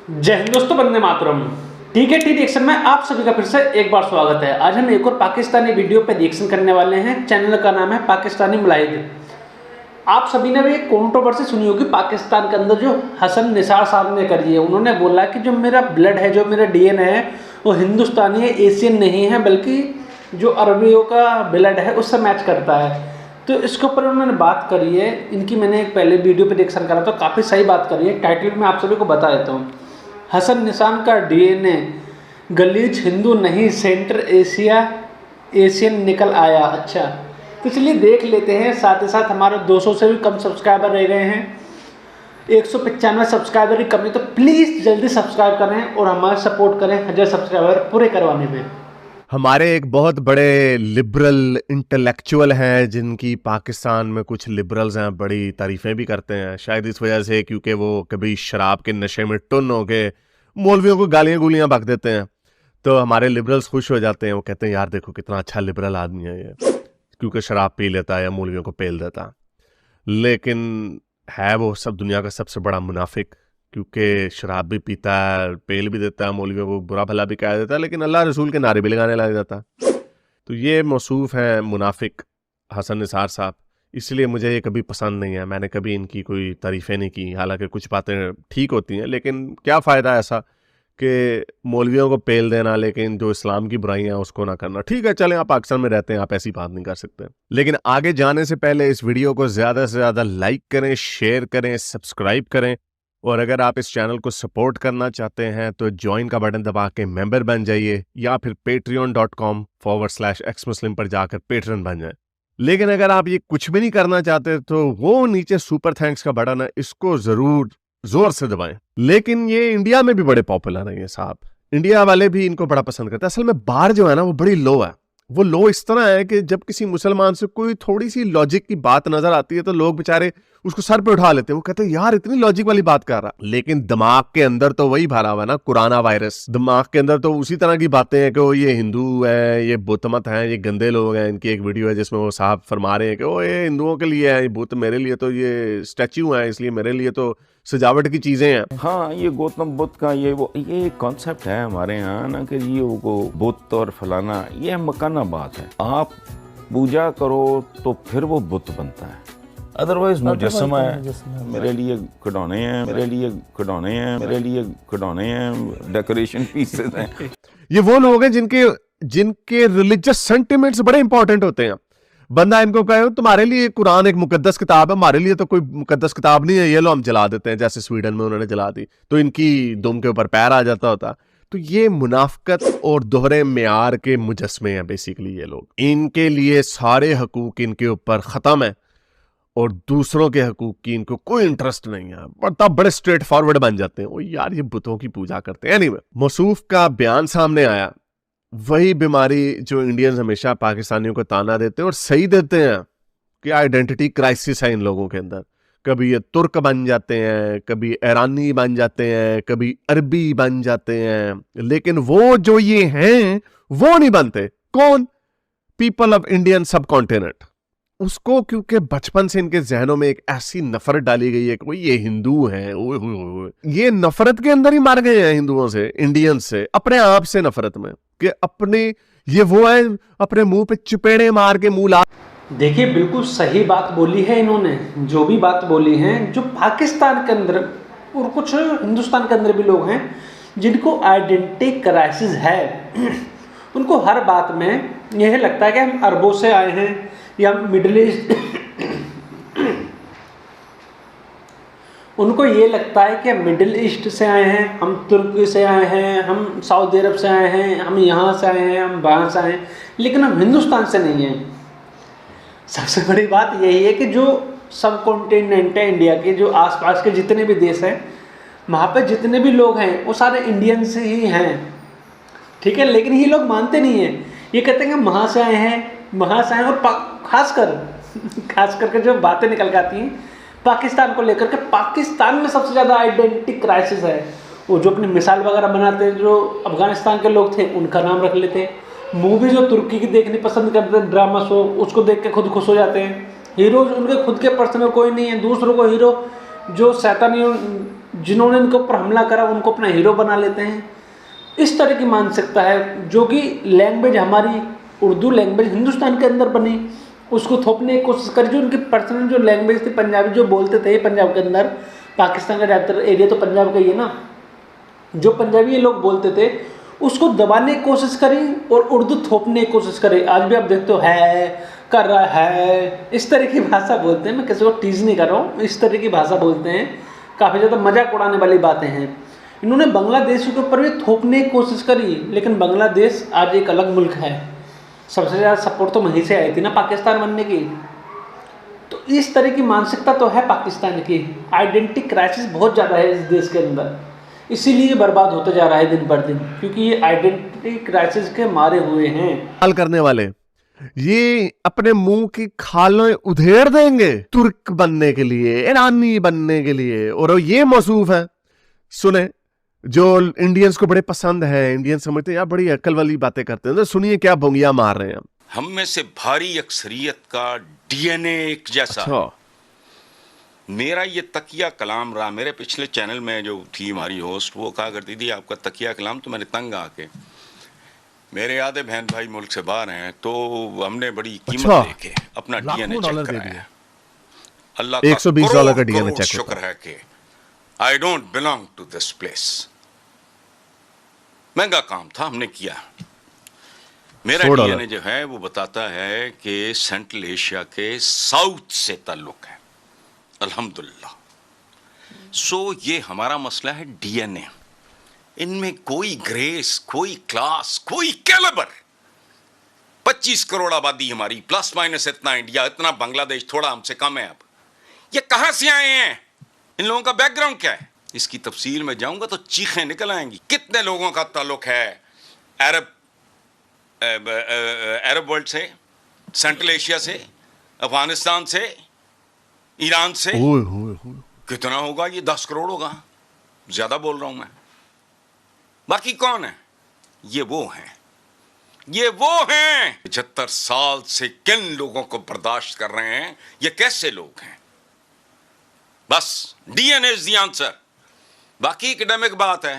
जय हिंद दोस्तों, वंदे मातरम। ठीक है, टी रिएक्शन में आप सभी का फिर से एक बार स्वागत है। आज हम एक और पाकिस्तानी वीडियो पे रिएक्शन करने वाले हैं। चैनल का नाम है पाकिस्तानी मुलाहिद। आप सभी ने भी एक कंट्रोवर्सी सुनी होगी पाकिस्तान के अंदर, जो हसन निसार साहब ने करी है। उन्होंने बोला कि जो मेरा ब्लड है, जो मेरा डीएनए है, वो हिंदुस्तानी है, एशियन नहीं है, बल्कि जो अरबियों का ब्लड है उससे मैच करता है। तो इसके ऊपर उन्होंने बात करी है। इनकी मैंने एक पहले वीडियो पे रिएक्शन करा था, काफ़ी सही बात करी है। टाइटल में आप सभी को बता देता हूँ। हसन निसार का डीएनए गलीज हिंदू नहीं, सेंटर एशियन निकल आया। अच्छा, तो चलिए देख लेते हैं। साथ ही साथ हमारे 200 से भी कम सब्सक्राइबर रह गए हैं, 195 सब्सक्राइबर की कमी। तो प्लीज़ जल्दी सब्सक्राइब करें और हमारा सपोर्ट करें 1000 सब्सक्राइबर पूरे करवाने में। हमारे एक बहुत बड़े लिबरल इंटेलेक्चुअल हैं, जिनकी पाकिस्तान में कुछ लिबरल्स हैं, बड़ी तारीफ़ें भी करते हैं। शायद इस वजह से क्योंकि वो कभी शराब के नशे में टुन हो के मौलवियों को गालियाँ गुलियाँ बक देते हैं, तो हमारे लिबरल्स खुश हो जाते हैं। वो कहते हैं यार देखो कितना अच्छा लिबरल आदमी है ये, क्योंकि शराब पी लेता है या मौलवियों को पेल देता है। लेकिन है वो सब दुनिया का सबसे बड़ा मुनाफिक, क्योंकि शराब भी पीता है, पेल भी देता है, मौलवियों को बुरा भला भी कह देता है, लेकिन अल्लाह रसूल के नारे भी लगाने लग जाता है। तो ये मौसूफ है मुनाफिक हसन निसार साहब, इसलिए मुझे ये कभी पसंद नहीं है। मैंने कभी इनकी कोई तारीफ़ें नहीं की, हालांकि कुछ बातें ठीक होती हैं, लेकिन क्या फ़ायदा ऐसा कि मौलवियों को पेल देना, लेकिन जो इस्लाम की बुराइयां उसको ना करना। ठीक है, चलें, आप पाकिस्तान में रहते हैं, आप ऐसी बात नहीं कर सकते। लेकिन आगे जाने से पहले इस वीडियो को ज़्यादा से ज़्यादा लाइक करें, शेयर करें, सब्सक्राइब करें। और अगर आप इस चैनल को सपोर्ट करना चाहते हैं तो ज्वाइन का बटन दबा के मेंबर बन जाइए, या फिर patreon.com/xmuslim पर जाकर पेट्रन बन जाए। लेकिन अगर आप ये कुछ भी नहीं करना चाहते तो वो नीचे सुपर थैंक्स का बटन है, इसको जरूर जोर से दबाएं। लेकिन ये इंडिया में भी बड़े पॉपुलर हैं ये साहब, इंडिया वाले भी इनको बड़ा पसंद करते हैं। असल में बार जो है ना वो बड़ी लो है। वो लो इस तरह है कि जब किसी मुसलमान से कोई थोड़ी सी लॉजिक की बात नजर आती है तो लोग बेचारे उसको सर पे उठा लेते हैं। वो कहते हैं यार इतनी लॉजिक वाली बात कर रहा, लेकिन दिमाग के अंदर तो वही भरा हुआ है ना, कुराना वायरस। दिमाग के अंदर तो उसी तरह की बातें हैं कि वो ये हिंदू है, ये बुत मत हैं, ये गंदे लोग हैं। इनकी एक वीडियो है जिसमें वो साहब फरमा रहे हैं कि वो ये हिंदुओं के लिए है, ये बुत, मेरे लिए तो ये स्टैच्यू है, इसलिए मेरे लिए तो सजावट की चीजें हैं। हाँ, ये गौतम बुद्ध का ये कॉन्सेप्ट है हमारे यहाँ ना, कि ये वो बुत और फलाना, ये मकाना बात है। आप पूजा करो तो फिर वो बुत बनता है, अदरवाइज मुजस्समा है। मेरे लिए खिलौने हैं, मेरे लिए खिलौने हैं, मेरे लिए खिलौने हैं, डेकोरेशन पीसेस हैं। ये वो लोग हैं जिनके रिलीजियस सेंटिमेंट्स बड़े इंपॉर्टेंट होते हैं। बंदा इनको कहे तुम्हारे लिए कुरान एक मुकद्दस किताब है, हमारे लिए तो कोई मुकद्दस किताब नहीं है, ये लो हम जला देते हैं, जैसे स्वीडन में उन्होंने जला दी तो इनकी दुम के ऊपर पैर आ जाता होता। तो ये मुनाफकत और दोहरे मेयार के मुजस्मे हैं बेसिकली ये लोग। इनके लिए सारे हकूक इनके ऊपर ख़त्म है और दूसरों के हकूक की इनको कोई इंटरेस्ट नहीं है, पर तब बड़े स्ट्रेट फॉरवर्ड बन जाते हैं। ओ यार ये बुतों की पूजा करते हैं। एनीवे, मौसूफ का बयान सामने आया, वही बीमारी जो इंडियंस हमेशा पाकिस्तानियों को ताना देते हैं और सही देते हैं कि आइडेंटिटी क्राइसिस है इन लोगों के अंदर। कभी ये तुर्क बन जाते हैं, कभी ईरानी बन जाते हैं, कभी अरबी बन जाते हैं, लेकिन वो जो ये हैं वो नहीं बनते। कौन? पीपल ऑफ इंडियन सब कॉन्टिनेंट। उसको क्योंकि बचपन से इनके जहनों में एक ऐसी नफरत डाली गई है कि ये हिंदू हैं, ये नफरत के अंदर ही मार गए हैं हिंदुओं से, इंडियन से, अपने आप से नफरत में, कि अपने ये वो है अपने मुंह पे चुपेड़े मार के मुंह ला। देखिए, बिल्कुल सही बात बोली है इन्होंने। जो भी बात बोली है, जो पाकिस्तान के अंदर और कुछ हिंदुस्तान के अंदर भी लोग हैं जिनको आइडेंटिटी क्राइसिस है, उनको हर बात में यह लगता है कि हम अरबों से आए हैं या मिडिल ईस्ट। उनको ये लगता है कि हम मिडिल ईस्ट से आए हैं, हम तुर्की से आए हैं, हम सऊदी अरब से आए हैं, हम यहाँ से आए हैं, हम वहाँ से आए हैं, लेकिन हम हिंदुस्तान से नहीं हैं। सबसे बड़ी बात यही है कि जो सब कॉन्टिनेंट है इंडिया के, जो आसपास के जितने भी देश हैं, वहाँ पे जितने भी लोग हैं वो सारे इंडियन से ही हैं। ठीक है, लेकिन ये लोग मानते नहीं हैं। ये कहते हैं कि हम वहाँ से आए हैं, वहाँ से आए हैं। और खास करके जो बातें निकल के आती हैं पाकिस्तान को लेकर के, पाकिस्तान में सबसे ज़्यादा आइडेंटिटी क्राइसिस है। वो जो अपनी मिसाल वगैरह बनाते हैं, जो अफगानिस्तान के लोग थे उनका नाम रख लेते हैं। मूवी जो तुर्की की देखनी पसंद करते हैं, ड्रामा शो, उसको देख के खुद खुश हो जाते हैं। हीरोज उनके खुद के पर्सनल कोई नहीं है, दूसरों को हीरो जो शैतानी जिन्होंने इनके ऊपर हमला करा उनको अपना हीरो बना लेते हैं। इस तरह की मानसिकता है, जो कि लैंग्वेज हमारी उर्दू लैंग्वेज हिंदुस्तान के अंदर बनी, उसको थोपने की कोशिश करी। जो उनकी पर्सनल जो लैंग्वेज थी, पंजाबी जो बोलते थे पंजाब के अंदर, पाकिस्तान का ज़्यादातर एरिया तो पंजाब का ही है ना, जो पंजाबी ये लोग बोलते थे उसको दबाने की कोशिश करी और उर्दू थोपने की कोशिश करी। आज भी आप देखते हो है, कर रहा है, इस तरह की भाषा बोलते हैं। मैं किसी को टीज नहीं कर रहा हूँ, इस तरह की भाषा बोलते हैं, काफ़ी ज़्यादा मजाक उड़ाने वाली बातें हैं। इन्होंने बांग्लादेश के ऊपर भी थोपने की कोशिश करी, लेकिन बांग्लादेश आज एक अलग मुल्क है। सबसे ज़्यादा सपोर्ट तो वहीं से आई थी ना पाकिस्तान बनने की। तो इस तरह की मानसिकता तो है पाकिस्तान की। आइडेंटिटी क्राइसिस बहुत ज़्यादा है इस देश के अंदर, इसीलिए बर्बाद होता जा रहा है दिन पर दिन, क्योंकि ये आइडेंटिटी क्राइसिस के मारे हुए हैं। हाल करने वाले ये अपने मुंह की खालें उधेड़ देंगे तुर्क बनने के लिए, ईरानी बनने के लिए, और ये मौसूफ है। सुने, जो इंडियंस को बड़े पसंद है, इंडियन समझते हैं यार बड़ी अक्ल वाली बातें करते हैं, तो सुनिए क्या भोंगिया मार रहे हैं। हम में से भारी अक्सरियत का डीएनए एक जैसा है। मेरा ये तकिया कलाम रहा। मेरे पिछले चैनल में जो थी हमारी होस्ट, वो कहा करती थी आपका तकिया कलाम, तो मैंने तंग आके, मेरे आधे बहन भाई मुल्क से बाहर हैं, तो हमने बड़ी कीमत देके अपना डीएनए चेक कराया। अल्लाह का $120 का डीएनए चेक शुक्र है कि I don't belong to this place. महंगा काम था, हमने किया। मेरा डीएनए जो है वो बताता है कि सेंट्रल एशिया के साउथ से ताल्लुक है, अल्हम्दुलिल्लाह। सो ये हमारा मसला है डीएनए। इनमें कोई ग्रेस, कोई क्लास, कोई कैलिबर। 25 करोड़ आबादी हमारी, प्लस माइनस इतना इंडिया, इतना बांग्लादेश, थोड़ा हमसे कम है। अब ये कहां से आए हैं? इन लोगों का बैकग्राउंड क्या है? इसकी तफसील में जाऊंगा तो चीखें निकल आएंगी। कितने लोगों का ताल्लुक है अरब वर्ल्ड से, सेंट्रल एशिया से, अफगानिस्तान से, ईरान से। कितना होगा ये? 10 करोड़ होगा, ज्यादा बोल रहा हूं मैं। बाकी कौन है? ये वो हैं, ये वो हैं 75 साल से किन लोगों को बर्दाश्त कर रहे हैं। ये कैसे लोग हैं? बस डीएनए इज द आंसर। बाकी एकेडमिक बात है,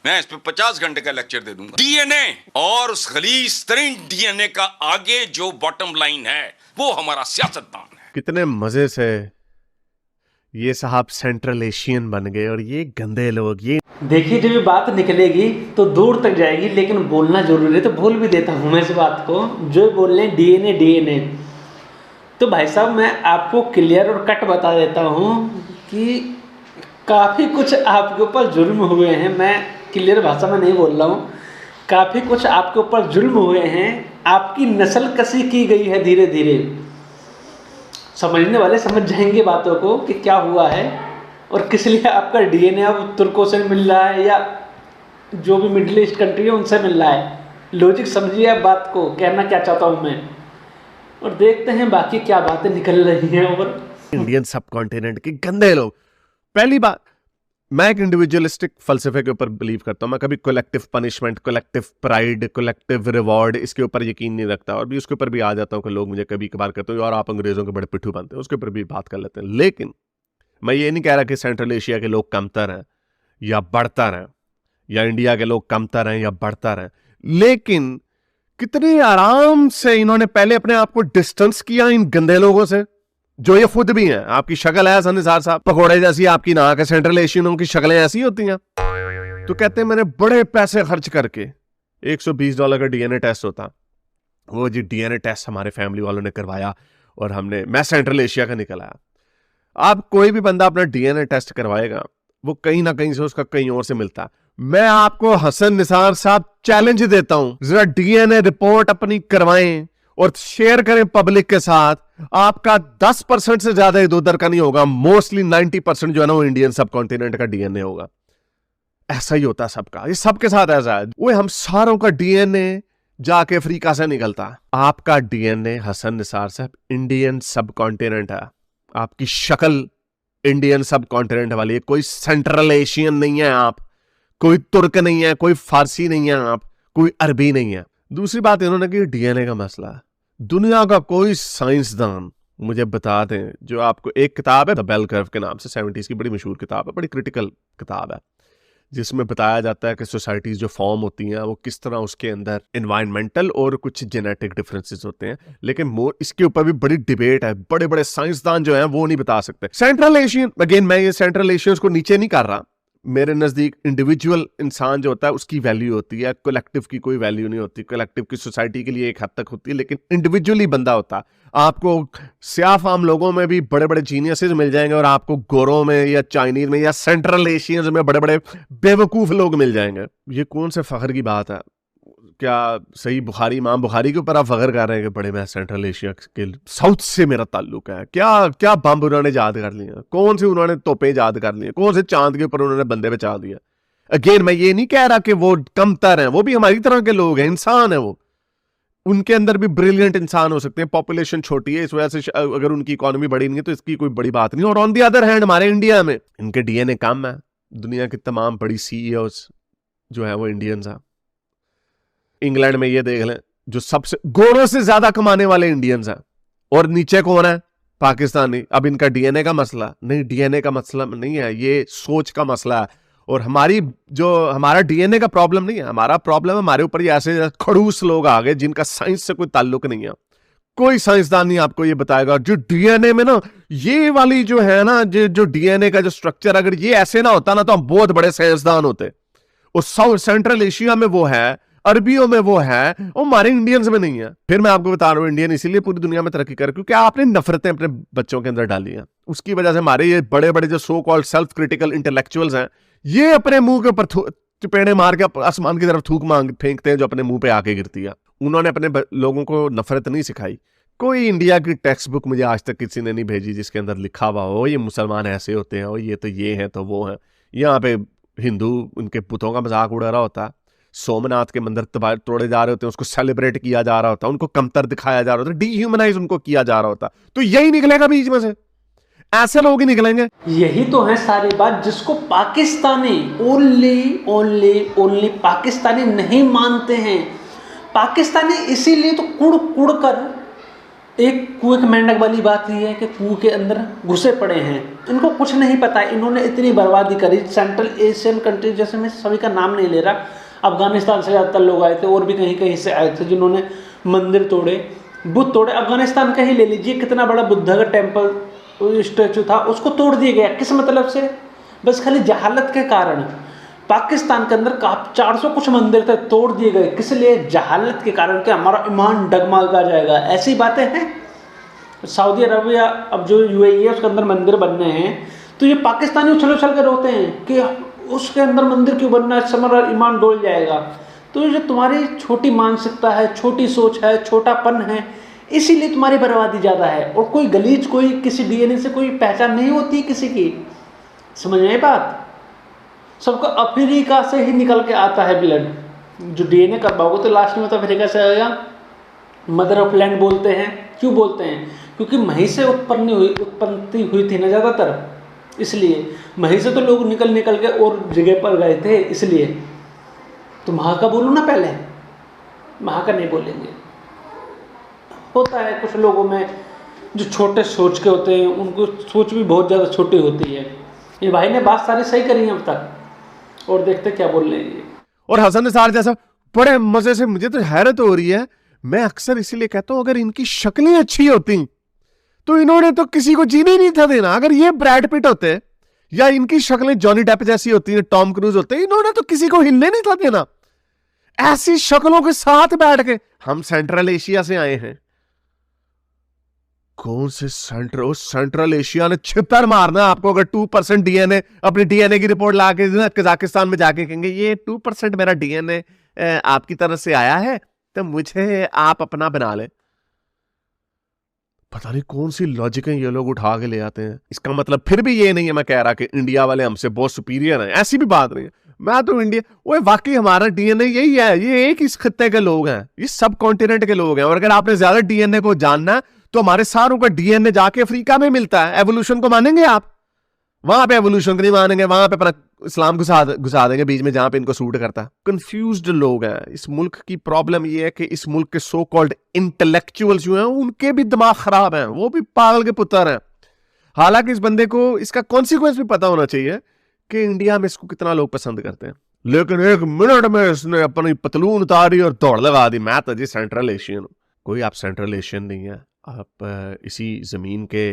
मैं इस पे 50 घंटे का लेक्चर दे दूंगा। डीएनए और उस गलीज तरीन डीएनए का आगे जो बॉटम लाइन है वो हमारा सियासतदान है। कितने मजे से ये साहब सेंट्रल एशियन बन गए और ये गंदे लोग। ये देखिए, जब ये बात निकलेगी तो दूर तक जाएगी, लेकिन बोलना जरूरी है, तो बोल भी देता हूँ मैं इस बात को। जो बोल रहे हैं डीएनए डीएनए, तो भाई साहब मैं आपको क्लियर और कट बता देता हूँ कि काफ़ी कुछ आपके ऊपर जुल्म हुए हैं। मैं क्लियर भाषा में नहीं बोल रहा हूँ, काफ़ी कुछ आपके ऊपर जुल्म हुए हैं। आपकी नस्ल कसी की गई है धीरे धीरे। समझने वाले समझ जाएंगे बातों को कि क्या हुआ है और किस लिए आपका डीएनए अब तुर्कों से मिल रहा है या जो भी मिडिल ईस्ट कंट्री है उनसे मिल रहा है। लॉजिक समझिए आप बात को, कहना क्या चाहता हूँ मैं, और देखते हैं बाकी क्या बातें निकल रही हैं। और इंडियन सब कॉन्टिनेंट के गंदे लोग। पहली बात, मैं एक इंडिविजुअलिस्टिक फलसफे के ऊपर बिलीव करता हूँ। मैं कभी collective punishment, collective pride, collective reward, इसके ऊपर यकीन नहीं रखता। और भी उसके ऊपर भी आ जाता हूँ कि लोग मुझे कभी कभार कहते हैं और आप अंग्रेजों के बड़े पिट्ठू बनते हैं, उसके ऊपर भी बात कर लेते हैं। लेकिन मैं ये नहीं कह रहा कि सेंट्रल एशिया के लोग कमतर हैं या बढ़तर हैं, या इंडिया के लोग कमतर हैं या बढ़तर हैं, लेकिन कितने आराम से इन्होंने पहले अपने आप को डिस्टेंस किया इन गंदे लोगों से, जो ये खुद भी हैं। आपकी शक्ल है निसार साहब, पकौड़े जैसी आपकी नाक है। सेंट्रल एशियनों की शक्लें ऐसी होती हैं। तो कहते हैं मैंने बड़े पैसे खर्च करके, $120 का डीएनए टेस्ट होता, वो जी डीएनए टेस्ट हमारे फैमिली वालों ने करवाया और मैं सेंट्रल एशिया का निकल आया। आप कोई भी बंदा अपना डीएनए टेस्ट करवाएगा, वो कहीं ना कहीं से उसका कहीं और से मिलता है। मैं आपको हसन निसार साहब चैलेंज देता हूं, जरा डीएनए रिपोर्ट अपनी करवाएं और शेयर करें पब्लिक के साथ। आपका 10% से ज्यादा इधर उधर का नहीं होगा, मोस्टली 90% जो है ना वो इंडियन सब कॉन्टिनेंट का डीएनए होगा। ऐसा ही होता है सबका, ये सबके साथ ऐसा है। वो हम सारों का डीएनए जाके अफ्रीका से निकलता। आपका डीएनए हसन निसार साहब इंडियन सब कॉन्टिनेंट है। आपकी शक्ल इंडियन सब कॉन्टिनेंट वाली है, कोई सेंट्रल एशियन नहीं है आप, कोई तुर्क नहीं है, कोई फारसी नहीं है आप, कोई अरबी नहीं है। दूसरी बात इन्होंने की डीएनए का मसला, दुनिया का कोई साइंसदान मुझे बता दें, जो आपको एक किताब है द बेल कर्व के नाम से, 70s की बड़ी मशहूर किताब है, बड़ी क्रिटिकल किताब है जिसमें बताया जाता है कि सोसाइटीज जो फॉर्म होती हैं वो किस तरह उसके अंदर एनवायरमेंटल और कुछ जेनेटिक डिफरेंसेस होते हैं, लेकिन इसके ऊपर भी बड़ी डिबेट है। बड़े बड़े साइंसदान जो हैं वो नहीं बता सकते। सेंट्रल एशियन, अगेन मैं ये सेंट्रल एशियंस को नीचे नहीं कर रहा, मेरे नज़दीक इंडिविजुअल इंसान जो होता है उसकी वैल्यू होती है, कलेक्टिव की कोई वैल्यू नहीं होती। कलेक्टिव की सोसाइटी के लिए एक हद तक होती है, लेकिन इंडिविजुअली बंदा होता है। आपको स्याफ आम लोगों में भी बड़े बड़े जीनियसेस मिल जाएंगे और आपको गोरों में या चाइनीज में या सेंट्रल एशियंस में बड़े बड़े बेवकूफ लोग मिल जाएंगे। ये कौन से फख्र की बात है? क्या सही बुखारी, इमाम बुखारी के ऊपर आप फख्र कर रहे हैं कि बड़े मैं सेंट्रल एशिया के साउथ से मेरा ताल्लुक है? क्या क्या बम उन्होंने याद कर लिया? कौन से उन्होंने तोपे याद कर लिए? कौन से चांद के ऊपर उन्होंने बंदे बचा दिया? अगेन मैं ये नहीं कह रहा कि वो कमतर हैं, वो भी हमारी तरह के लोग हैं, इंसान है वो। उनके अंदर भी ब्रिलियंट इंसान हो सकते हैं। पॉपुलेशन छोटी है, इस वजह से अगर उनकी इकोनॉमी बड़ी नहीं है तो इसकी कोई बड़ी बात नहीं। और ऑन दी अदर हैंड हमारे इंडिया में इनके डीएनए कम है। दुनिया की तमाम बड़ी सीईओज जो है वो इंडियंस हैं। इंग्लैंड में ये देख लें, जो सबसे गोरों से ज्यादा कमाने वाले इंडियंस हैं, और नीचे कौन है? पाकिस्तानी। अब इनका डीएनए का मसला नहीं, डीएनए का मसला नहीं है, ये सोच का मसला है। और हमारा डीएनए का प्रॉब्लम नहीं है, हमारा प्रॉब्लम है हमारे ऊपर ये ऐसे खड़ूस लोग आ गए जिनका साइंस से कोई ताल्लुक नहीं है। कोई साइंसदान नहीं आपको ये बताएगा जो डीएनए में ना ये वाली जो है ना जो डीएनए का जो स्ट्रक्चर, अगर ये ऐसे ना होता ना तो हम बहुत बड़े साइंसदान होते। और साउथ सेंट्रल एशिया में वो है, अरबियों में वो है, और हमारे इंडियंस में नहीं है। फिर मैं आपको बता रहा हूं इंडियन इसीलिए पूरी दुनिया में तरक्की कर, क्योंकि आपने नफरतें अपने बच्चों के अंदर डाली हैं। उसकी वजह से हमारे ये बड़े बड़े जो so called self critical intellectuals हैं, ये अपने मुंह के ऊपर चपेड़े मार के आसमान की तरफ थूक फेंकते हैं जो अपने मुंह पे आके गिरती है। उन्होंने अपने लोगों को नफरत नहीं सिखाई। कोई इंडिया की टेक्स्ट बुक मुझे आज तक किसी ने नहीं भेजी जिसके अंदर लिखा हुआ हो ये मुसलमान ऐसे होते हैं और ये तो ये हैं तो वो हैं। यहाँ पे हिंदू उनके पुतों का मजाक उड़ा रहा होता है, सोमनाथ के मंदिर तोड़े जा रहे होते हैं, उसको सेलिब्रेट किया जा रहा होता है, उनको कमतर दिखाया जा रहा होता है, डीह्यूमनाइज उनको किया जा रहा होता है। तो यही निकलेगा बीच में से, ऐसे लोग ही निकलेंगे। यही तो है सारी बात जिसको पाकिस्तानी ओनली पाकिस्तानी नहीं मानते हैं। पाकिस्तानी इसीलिए तो कुड़ कर एक कुएं के मेंढक वाली बात ही है कि कुएं के अंदर घुसे पड़े हैं। इनको कुछ नहीं पता, इन्होंने इतनी बर्बादी करी। सेंट्रल एशियन कंट्री जैसे, मैं सभी का नाम नहीं ले रहा, अफगानिस्तान से ज़्यादातर लोग आए थे और भी कहीं कहीं से आए थे जिन्होंने मंदिर तोड़े, बुत तोड़े। अफगानिस्तान का ही ले लीजिए, कितना बड़ा बुद्धा का टेम्पल स्टैचू था, उसको तोड़ दिया गया। किस मतलब से? बस खाली जहालत के कारण। पाकिस्तान के अंदर 400 कुछ मंदिर थे, तोड़ दिए गए। किस लिए? जहालत के कारण कि हमारा ईमान डगमगा जाएगा। ऐसी बातें हैं। सऊदी अरबिया अब जो यूएई है उसके अंदर मंदिर बनने हैं तो ये पाकिस्तानी उछल उछल कर रोते हैं कि उसके अंदर मंदिर क्यों बनना है, हमारा ईमान डोल जाएगा। तो ये जो तुम्हारी छोटी मानसिकता है, छोटी सोच है, छोटापन है, इसीलिए तुम्हारी बर्बादी ज़्यादा है। और कोई गलीज, कोई किसी डीएनए से कोई पहचान नहीं होती किसी की। समझ में बात? सबका अफ्रीका से ही निकल के आता है ब्लड। जो डीएनए करवाओगे तो लास्ट में तो अफ्रीका से आएगा। मदर ऑफ लैंड बोलते हैं। क्यों बोलते हैं? क्योंकि मही से उत्पत्ति हुई थी ना ज़्यादातर, इसलिए मही से तो लोग निकल के और जगह पर गए थे, इसलिए। तो महा का बोलो ना पहले, महा का नहीं बोलेंगे। होता है कुछ लोगों में जो छोटे सोच के होते हैं, उनको सोच भी बहुत ज़्यादा छोटी होती है। ये भाई ने बात सारी सही करी है अब तक, और देखते क्या बोल रहे हैं। और हसन निसार जैसा बड़े मजे से, मुझे तो हैरत हो रही है। मैं अक्सर इसीलिए कहता हूं अगर इनकी शक्लें अच्छी होती तो इन्होंने तो किसी को जीने ही नहीं था देना। अगर ये ब्रैड पिट होते या इनकी शक्लें जॉनी डेप जैसी होती है, टॉम क्रूज होते, इन्होंने तो किसी को हिलने नहीं था देना। ऐसी शक्लों के साथ बैठ के हम सेंट्रल एशिया से आए हैं। कौन से सेंट्रल एशिया ने छितर मारना आपको। अगर 2% डीएनए, अपनी डीएनए की रिपोर्ट ला के कजाकिस्तान में जाके कहेंगे ये 2% मेरा डीएनए आपकी तरफ से आया है तो मुझे आप अपना बना ले। पता नहीं कौन सी लॉजिक है ये लोग उठा के ले आते हैं। इसका मतलब फिर भी ये नहीं है मैं कह रहा कि इंडिया वाले हमसे बहुत सुपीरियर हैं, ऐसी भी बात नहीं है। मैं तो इंडिया, वो वाकई हमारा डीएनए यही है, ये एक इस खित्ते के लोग हैं, ये सब कॉन्टिनेंट के लोग हैं। और अगर आपने ज्यादा डीएनए को जानना है तो हमारे सारों का डीएनए जाके अफ्रीका में मिलता है। एवोल्यूशन को मानेंगे आप? वहां पे एवोल्यूशन को नहीं मानेंगे, वहां पे अपना इस्लाम घुसा देंगे बीच में जहां पे इनको सूट करता है। कंफ्यूज्ड लोग हैं। इस मुल्क की प्रॉब्लम ये है कि इस मुल्क के सो कॉल्ड इंटेलेक्चुअल्स जो हैं उनके भी दिमाग खराब हैं, वो भी पागल के पुत्र हैं। हालांकि इस बंदे को इसका कॉन्सिक्वेंस भी पता होना चाहिए कि इंडिया में इसको कितना लोग पसंद करते हैं, लेकिन 1 मिनट में इसने अपनी पतलून उतारी और दौड़ लगा दी, मैं तो जी सेंट्रल एशियन हूँ। कोई आप सेंट्रल एशियन नहीं है, आप इसी ज़मीन के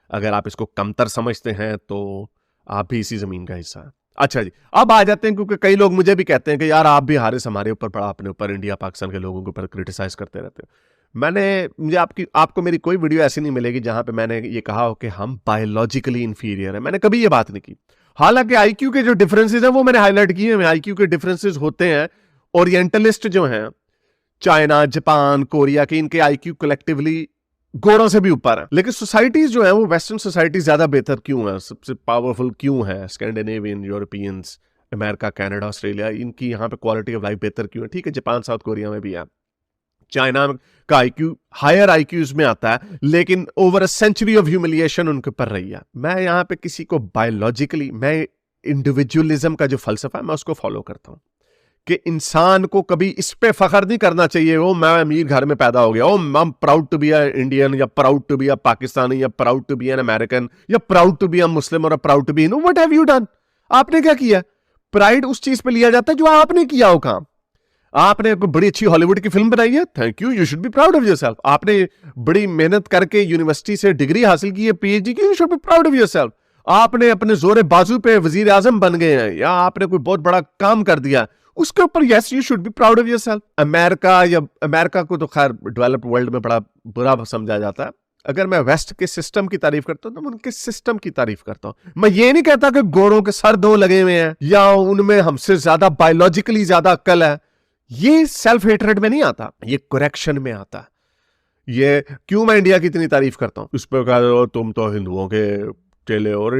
अगर आप इसको कमतर समझते हैं तो आप भी इसी ज़मीन का हिस्सा है। अच्छा जी, अब आ जाते हैं, क्योंकि कई लोग मुझे भी कहते हैं कि यार आप भी हारिस हमारे ऊपर बड़ा अपने ऊपर इंडिया पाकिस्तान के लोगों के ऊपर क्रिटिसाइज करते रहते हो। मुझे आपको मेरी कोई वीडियो ऐसी नहीं मिलेगी जहां पे मैंने ये कहा हो कि हम बायोलॉजिकली इंफीरियर हैं। मैंने कभी ये बात नहीं की। हालांकि आईक्यू के जो डिफरेंसेस हैं वो मैंने हाईलाइट किए हैं। आईक्यू के डिफरेंसेस होते हैं, ओरिएंटलिस्ट जो हैं चाइना, जापान, कोरिया के, इनके आईक्यू कलेक्टिवली गोरों से भी ऊपर है। लेकिन सोसाइटीज जो है वो वेस्टर्न सोसाइटी ज्यादा बेहतर क्यों है, सबसे पावरफुल क्यों है? Scandinavian, Europeans, America, Canada, Australia, इनकी यहाँ पे क्वालिटी ऑफ लाइफ बेहतर क्यों है? ठीक है, जापान, साउथ कोरिया में भी है। चाइना का आईक्यू हायर आईक्यूज में आता है, लेकिन over a century of humiliation उनके ऊपर रही है। मैं यहाँ पे किसी को बायोलॉजिकली, मैं इंडिविजुअलिज्म का जो फलसफा है मैं उसको फॉलो करता हूँ कि इंसान को कभी इस पे फख्र नहीं करना चाहिए ओ मैं अमीर घर में पैदा हो गया, oh I am proud to be a Indian, या proud to be a Pakistani, या proud to be an American, या proud to be a Muslim, और proud to be, no, what have you done? आपने क्या किया? प्राइड उस चीज पे लिया जाता है जो आपने किया हो काम। आपने कोई बड़ी अच्छी हॉलीवुड की फिल्म बनाई है, thank you should be proud of yourself. आपने बड़ी मेहनत करके यूनिवर्सिटी से डिग्री हासिल की है, पीएचडी की, you should be proud of yourself. आपने अपने जोरे बाजू पे वजीर आजम बन गए हैं, या आपने कोई बहुत बड़ा काम कर दिया, उसके ऊपर yes you should be proud of yourself. America को तो खैर डेवलप्ड वर्ल्ड में बड़ा बुरा समझा जाता है। अगर मैं वेस्ट के सिस्टम की तारीफ करता हूं तो मैं उनके सिस्टम की तारीफ करता हूं। मैं ये नहीं कहता कि गोरों के सर 2 लगे हुए हैं या उनमें हमसे ज्यादा बायोलॉजिकली ज्यादा अक्ल है। ये सेल्फ हेट्रेड में नहीं आता, ये करेक्शन में आता है। ये क्यों मैं इंडिया की इतनी तारीफ करता हूं? उस पर कह रहे हो तुम तो हिंदुओं के चेले, और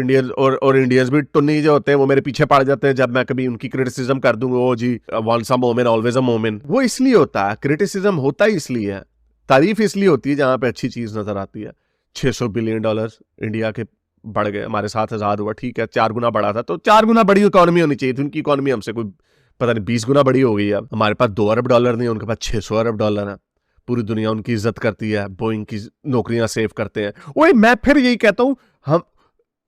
इंडियंस भी टुन्नी जो होते हैं वो मेरे पीछे पड़ जाते हैं जब मैं कभी उनकी क्रिटिसिज्म कर दूंगा। ओ जी वंस अ मोमेन ऑलवेज अ मोमेन। वो इसलिए होता है, क्रिटिसिज्म होता ही इसलिए है, तारीफ इसलिए होती है जहां पे अच्छी चीज नजर आती है। $600 बिलियन इंडिया के बढ़ गए, हमारे 7 आजाद हुआ, ठीक है 4 गुना बढ़ा था, तो 4 गुना बड़ी इकोनॉमी होनी चाहिए थी। उनकी इकोनॉमी हमसे कोई पता नहीं 20 गुना बड़ी हो गई है। हमारे पास $2 अरब नहीं है, उनके पास $600 अरब है। पूरी दुनिया उनकी इज्जत करती है, बोइंग की नौकरियां सेव करते हैं। ओए मैं फिर यही कहता हूं, हम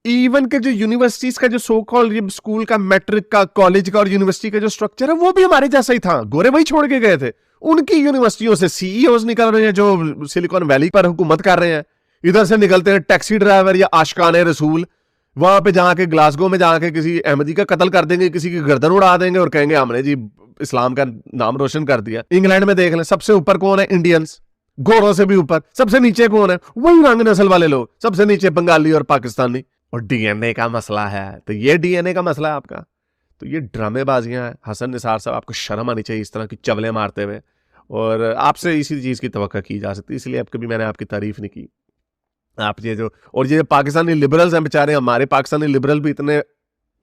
इवन के जो यूनिवर्सिटीज का जो सो कॉल्ड स्कूल का, मैट्रिक का, कॉलेज का और यूनिवर्सिटी का जो स्ट्रक्चर है वो भी हमारे जैसा ही था। गोरे वही छोड़ के गए थे। उनकी यूनिवर्सिटियों से सीईओज निकल रहे हैं जो सिलिकॉन वैली पर हुकूमत कर रहे हैं। इधर से निकलते हैं टैक्सी ड्राइवर या आशिकाने रसूल, वहां पे जाके ग्लासगो में जाके किसी अहमदी का कत्ल कर देंगे, किसी की गर्दन उड़ा देंगे और कहेंगे हमने जी इस्लाम का नाम रोशन कर दिया। इंग्लैंड में देख लें, सबसे ऊपर कौन है? इंडियंस, गोरों से भी ऊपर। सबसे नीचे कौन है? वही रंग नस्ल वाले लोग, सबसे नीचे बंगाली और पाकिस्तानी। और डीएनए का मसला है, तो ये डीएनए का मसला है आपका, तो ये ड्रामेबाजियां हैं। हसन निसार साहब, आपको शर्म आनी चाहिए इस तरह की चवले मारते हुए, और आपसे इसी चीज की तवक्को की जा सकती है, इसलिए अब कभी मैंने आपकी तारीफ नहीं की। आप ये पाकिस्तानी लिबरल्स हैं बेचारे, हमारे पाकिस्तानी लिबरल भी इतने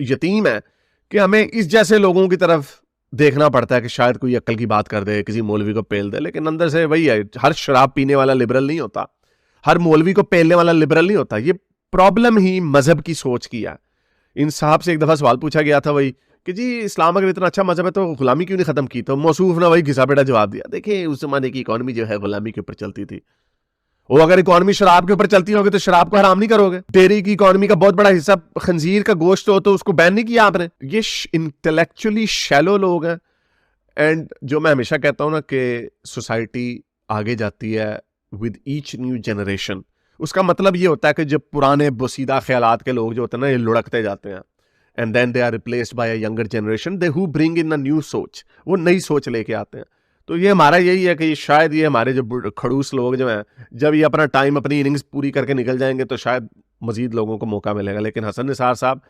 यतीम है कि हमें इस जैसे लोगों की तरफ देखना पड़ता है कि शायद कोई अक्ल की बात कर दे, किसी मौलवी को पेल दे, लेकिन अंदर से वही है। हर शराब पीने वाला लिबरल नहीं होता, हर मौलवी को पेलने वाला लिबरल नहीं होता। ये प्रॉब्लम ही मजहब की सोच की है। इन साहब से एक दफा सवाल पूछा गया था वही कि जी इस्लाम अगर इतना अच्छा मजहब है तो गुलामी क्यों नहीं खत्म की? तो मौसूफ ने वही घिसा बेटा जवाब दिया, देखिए उस जमाने की इकॉनमी जो है गुलामी के ऊपर चलती थी। वो अगर इकॉनमी शराब के ऊपर चलती होगी तो शराब को हराम नहीं करोगे? डेयरी की इकॉनमी का बहुत बड़ा हिस्सा खंजीर का गोश्त हो तो उसको बैन नहीं किया आपने? ये इंटेलेक्चुअली शैलो लोग हैं। एंड जो मैं हमेशा कहता हूं ना कि सोसाइटी आगे जाती है विद ईच न्यू जनरेशन, उसका मतलब ये होता है कि जब पुराने बोसीदा ख्यालात के लोग जो होते हैं ना, ये लुढ़कते जाते हैं, and then they are replaced by a younger generation they who bring in a new सोच, वो नई सोच लेके आते हैं। तो ये हमारा यही है कि शायद ये हमारे जो खड़ूस लोग जो हैं, जब ये अपना टाइम, अपनी इनिंग्स पूरी करके निकल जाएंगे तो शायद मजीद लोगों को मौका मिलेगा। लेकिन हसन निसार साहब,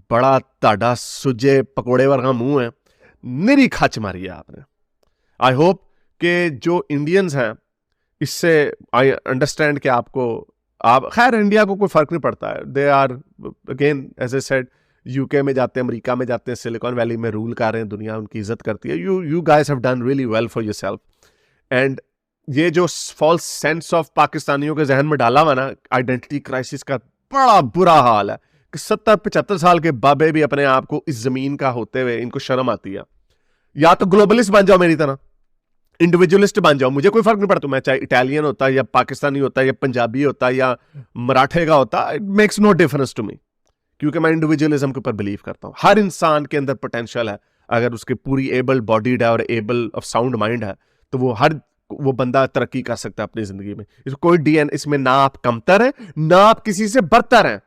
बड़ा ताड़ा सुजे पकोड़े वर्गा मुंह है, निरी खच मारी है आपने। आई होप कि जो इंडियंस हैं इससे आई अंडरस्टैंड कि आप खैर इंडिया को कोई फर्क नहीं पड़ता है। They are again as a said, UK में जाते हैं, अमेरिका में जाते हैं, सिलिकॉन वैली में रूल कर रहे हैं, दुनिया उनकी इज्जत करती है। You guys have done really well for yourself. And ये जो फॉल्स सेंस ऑफ पाकिस्तानियों के जहन में डाला हुआ ना, आइडेंटिटी क्राइसिस का बड़ा बुरा हाल है कि 70-75 साल के बाबे भी अपने आप को इस जमीन का होते हुए इनको शर्म आती है। या तो ग्लोबलिस्ट बन जाओ मेरी तरह, इंडिविजुअलिस्ट बन जाओ, मुझे कोई फर्क नहीं पड़ता, मैं चाहे इटालियन होता या पाकिस्तानी होता या पंजाबी होता या मराठे का होता, it makes no difference to me. क्योंकि मैं इंडिविजुअलिज्म के ऊपर बिलीव करता हूँ। हर इंसान के अंदर पोटेंशियल है, अगर उसकी पूरी एबल बॉडीड है और एबल ऑफ साउंड माइंड है तो वो बंदा तरक्की कर सकता है अपनी जिंदगी में। इसमें कोई इसमें ना आप कमतर है ना आप किसी से बरतर हैं।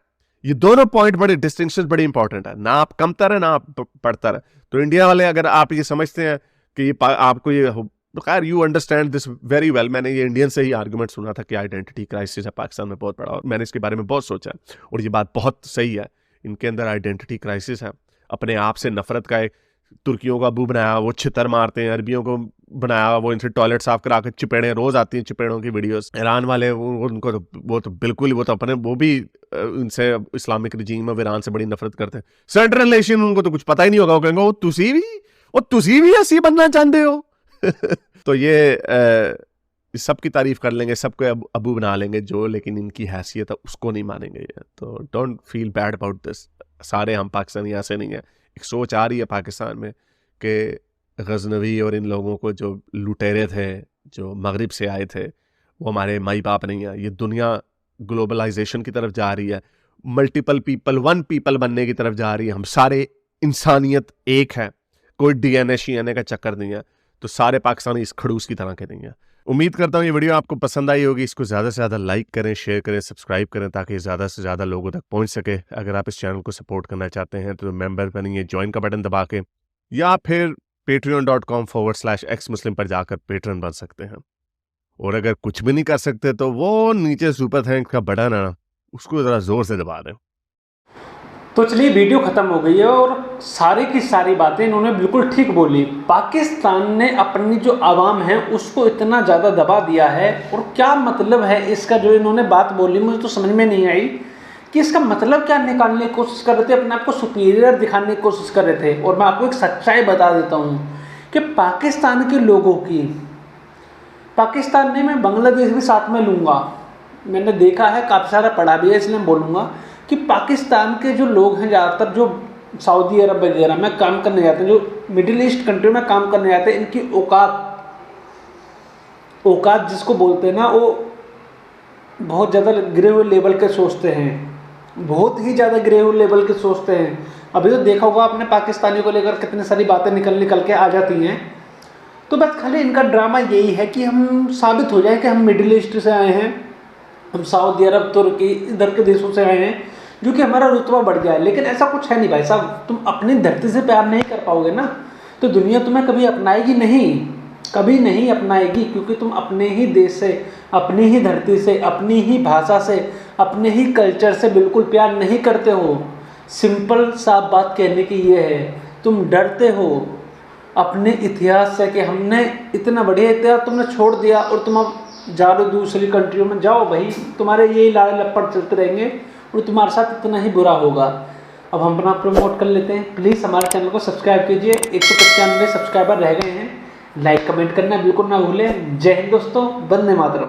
ये दोनों पॉइंट बड़े डिस्टिंक्शन बड़ी इंपॉर्टेंट है, ना आप कमतर है ना आप बढ़तर है। तो इंडिया वाले अगर आप ये समझते हैं कि ये आपको ये, खैर you understand this very well. मैंने ये इंडियन से ही आर्गुमेंट सुना था कि आइडेंटिटी क्राइसिस है पाकिस्तान में बहुत बड़ा, और मैंने इसके बारे में बहुत सोचा और ये बात बहुत सही है। इनके अंदर आइडेंटिटी क्राइसिस है, अपने आप से नफरत का एक, तुर्कियों का अबू बनाया वो छितर मारते हैं, अरबियों को बनाया वो इनसे टॉयलेट साफ करा के चिपेड़े, रोज आती हैं चिपेड़ों की वीडियोस। ईरान वाले उनको वो तो बिल्कुल, वो तो अपने वो भी इनसे इस्लामिक रिजीम ऑफ ईरान से बड़ी नफरत करते हैं। सेंट्रल एशियन उनको तो कुछ पता ही नहीं होगा, वो कहेंगे वो तुसी भी ऐसी बनना चाहते हो तो ये सब की तारीफ कर लेंगे, सबको अबू बना लेंगे जो, लेकिन इनकी हैसियत है उसको नहीं मानेंगे ये। तो don't feel bad about this. सारे हम पाकिस्तानी ऐसे नहीं है। एक सोच आ रही है पाकिस्तान में कि गजनवी और इन लोगों को जो लुटेरे थे, जो मगरिब से आए थे, वो हमारे माई बाप नहीं है। ये दुनिया ग्लोबलाइजेशन की तरफ जा रही है, मल्टीपल पीपल वन पीपल बनने की तरफ जा रही है। हम सारे इंसानियत एक है, कोई डीएनए शीएनए का चक्कर नहीं है। तो सारे पाकिस्तानी इस खड़ूस की तरह के नहीं है। उम्मीद करता हूँ ये वीडियो आपको पसंद आई होगी। इसको ज़्यादा से ज़्यादा लाइक करें, शेयर करें, सब्सक्राइब करें ताकि ज़्यादा से ज़्यादा लोगों तक पहुँच सके। अगर आप इस चैनल को सपोर्ट करना चाहते हैं तो मेंबर बनिए, ज्वाइन का बटन दबा के, या फिर patreon.com/xmuslim पर जाकर पेट्रन बन सकते हैं। और अगर कुछ भी नहीं कर सकते तो वो नीचे सुपर थैंक्स का बटन है ना, उसको ज़रा ज़ोर से दबा दें। तो चलिए वीडियो ख़त्म हो गई है और सारी की सारी बातें इन्होंने बिल्कुल ठीक बोली। पाकिस्तान ने अपनी जो आवाम है उसको इतना ज़्यादा दबा दिया है, और क्या मतलब है इसका जो इन्होंने बात बोली, मुझे तो समझ में नहीं आई कि इसका मतलब क्या निकालने की कोशिश कर रहे थे, अपने आप को सुपीरियर दिखाने की कोशिश कर रहे थे। और मैं आपको एक सच्चाई बता देता हूँ कि पाकिस्तान के लोगों की, पाकिस्तान ने, मैं बांग्लादेश भी साथ में लूँगा, मैंने देखा है, काफ़ी सारा पढ़ा भी है, इसलिए बोलूँगा कि पाकिस्तान के जो लोग हैं ज़्यादातर जो सऊदी अरब वगैरह में काम करने जाते हैं, जो मिडिल ईस्ट कंट्री में काम करने जाते हैं, इनकी औकात जिसको बोलते हैं ना, वो बहुत ज़्यादा गिरे हुए लेवल के सोचते हैं, बहुत ही ज़्यादा गिरे हुए लेवल के सोचते हैं। अभी तो देखा होगा आपने पाकिस्तानियों को लेकर कितनी सारी बातें निकल के आ जाती हैं। तो बस खाली इनका ड्रामा यही है कि हम साबित हो जाए कि हम मिडिल ईस्ट से आए हैं, हम सऊदी अरब, तुर्की, इधर के देशों से आए हैं, जो कि हमारा रुतबा बढ़ जाए। लेकिन ऐसा कुछ है नहीं भाई साहब। तुम अपनी धरती से प्यार नहीं कर पाओगे ना, तो दुनिया तुम्हें कभी अपनाएगी नहीं, कभी नहीं अपनाएगी, क्योंकि तुम अपने ही देश से, अपनी ही धरती से, अपनी ही भाषा से, अपने ही कल्चर से बिल्कुल प्यार नहीं करते हो। सिंपल साफ बात कहने की ये है, तुम डरते हो अपने इतिहास से कि हमने इतना बढ़िया इतिहास तुमने छोड़ दिया और तुम अब जा रहे दूसरी कंट्रियों में। जाओ भाई, तुम्हारे यही लाड़े लपड़ चलते रहेंगे और तुम्हारे साथ इतना ही बुरा होगा। अब हम अपना प्रमोट कर लेते हैं। प्लीज़ हमारे चैनल को सब्सक्राइब कीजिए। 195 सब्सक्राइबर रह गए हैं। लाइक कमेंट करना बिल्कुल ना भूलें। जय हिंद दोस्तों, वंदे मातरम।